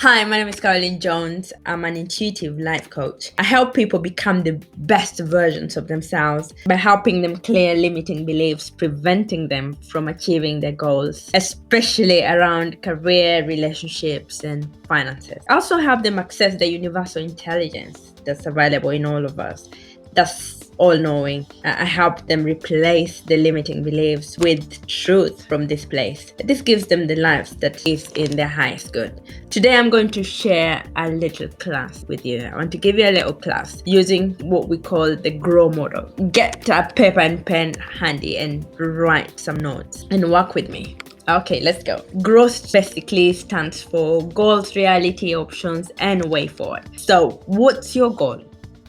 Hi, my name is Carolyn Jones. I'm an intuitive life coach. I help people become the best versions of themselves by helping them clear limiting beliefs, preventing them from achieving their goals, especially around career, relationships, and finances. I also help them access the universal intelligence that's available in all of us. That's all knowing. I help them replace the limiting beliefs with truth from this place. This gives them the lives that is in their highest good. Today, I'm going to share a little class with you. I want to give you a little class using what we call the GROW model. Get a paper and pen handy and write some notes and work with me. Okay, let's go. Growth basically stands for goals, reality, options, and way forward. So, what's your goal?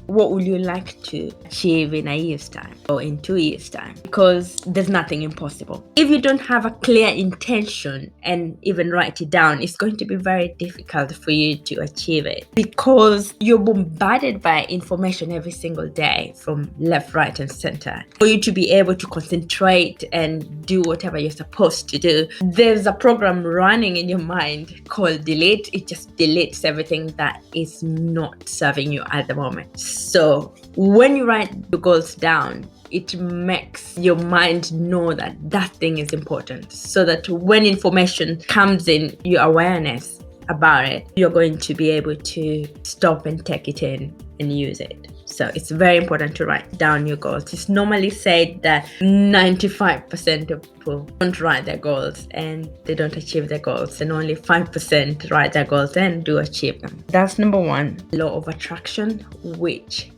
What would you like to achieve in a year's time or in 2 years' time? Because there's nothing impossible. If you don't have a clear intention and even write it down, it's going to be very difficult for you to achieve it because you're bombarded by information every single day from left, right, and center. For you to be able to concentrate and do whatever you're supposed to do, there's a program running in your mind called delete. It just deletes everything that is not serving you at the moment. So when you write the goals down, it makes your mind know that that thing is important, so that when information comes in, your awareness about it, you're going to be able to stop and take it in and use it. So it's very important to write down your goals. It's normally said that 95% of people don't write their goals and they don't achieve their goals, and only 5% write their goals and do achieve them. That's number one. Law of attraction, which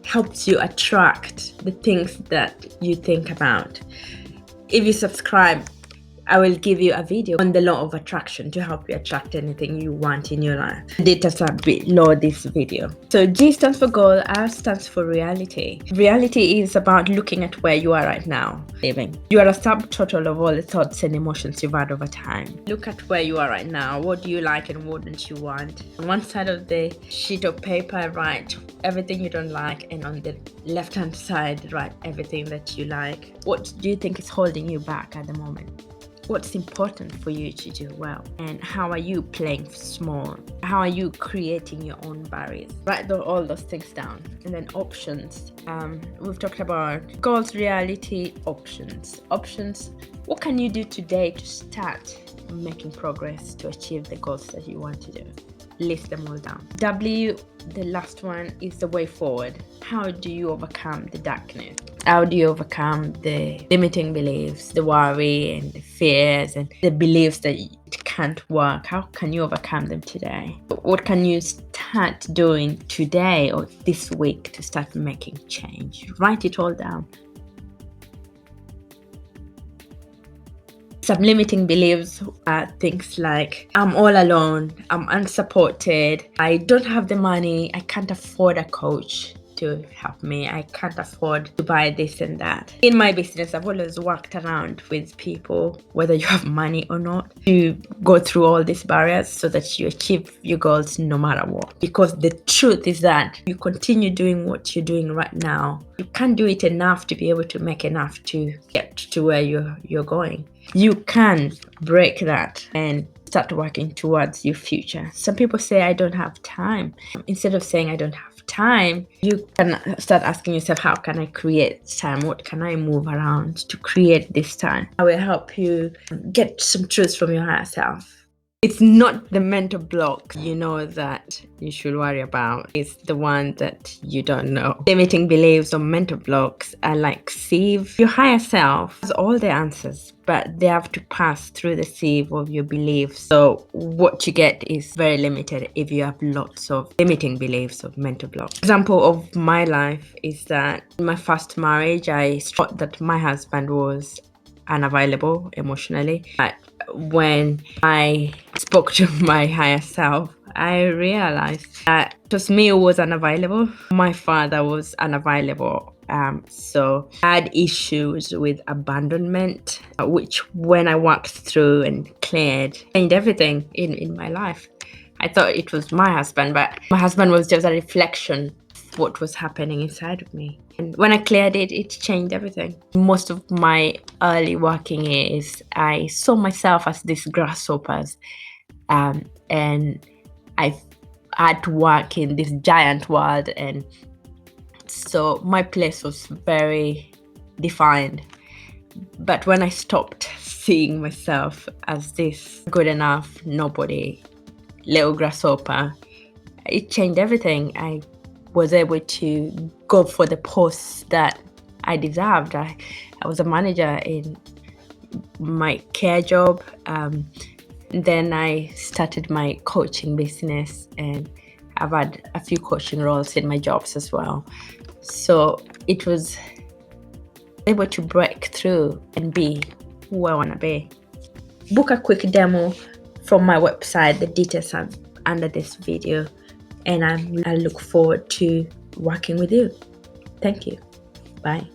helps you attract the things that you think about. If you subscribe, I will give you a video on the law of attraction to help you attract anything you want in your life. The details are below this video. So G stands for goal, R stands for reality. Reality is about looking at where you are right now, living. You are a subtotal of all the thoughts and emotions you've had over time. Look at where you are right now. What do you like and what don't you want? On one side of the sheet of paper, write everything you don't like, and on the left-hand side, write everything that you like. What do you think is holding you back at the moment? What's important for you to do well, and how are you playing small? How are you creating your own barriers? Write all those things down. And then options. We've talked about goals, reality, options. Options. What can you do today to start making progress to achieve the goals that you want to do? List them all down. W, the last one, is the way forward. How do you overcome the darkness? How do you overcome the limiting beliefs, the worry and the fears and the beliefs that it can't work? How can you overcome them today? What can you start doing today or this week to start making change? Write it all down. Some limiting beliefs are things like, I'm all alone, I'm unsupported, I don't have the money, I can't afford a coach to help me, I can't afford to buy this and that. In my business, I've always worked around with people, whether you have money or not, to go through all these barriers so that you achieve your goals no matter what. Because the truth is that you continue doing what you're doing right now, you can't do it enough to be able to make enough to get to where you're going. You can break that and start working towards your future. Some people say, I don't have time. Instead of saying I don't have time, you can start asking yourself, how can I create time? What can I move around to create this time? I will help you get some truths from your higher self. It's not the mental block you know that you should worry about. It's the one that you don't know. Limiting beliefs or mental blocks are like sieve. Your higher self has all the answers, but they have to pass through the sieve of your beliefs. So what you get is very limited if you have lots of limiting beliefs of mental blocks. Example of my life is that in my first marriage, I thought that my husband was unavailable emotionally. But when I spoke to my higher self, I realized that it was me who was unavailable. My father was unavailable. So I had issues with abandonment, which when I worked through and cleared, changed everything in my life. I thought it was my husband, but my husband was just a reflection of what was happening inside of me. And when I cleared it, it changed everything. Most of my early working years, I saw myself as these grasshoppers. and I had to work in this giant world, and so my place was very defined. But when I stopped seeing myself as this good enough nobody, little grasshopper, it changed everything. I was able to go for the posts that I deserved. I was a manager in my care job. Then I started my coaching business, and I've had a few coaching roles in my jobs as well. So it was able to break through and be who I want to be. Book a quick demo from my website. The details are under this video, and I look forward to working with you. Thank you. Bye.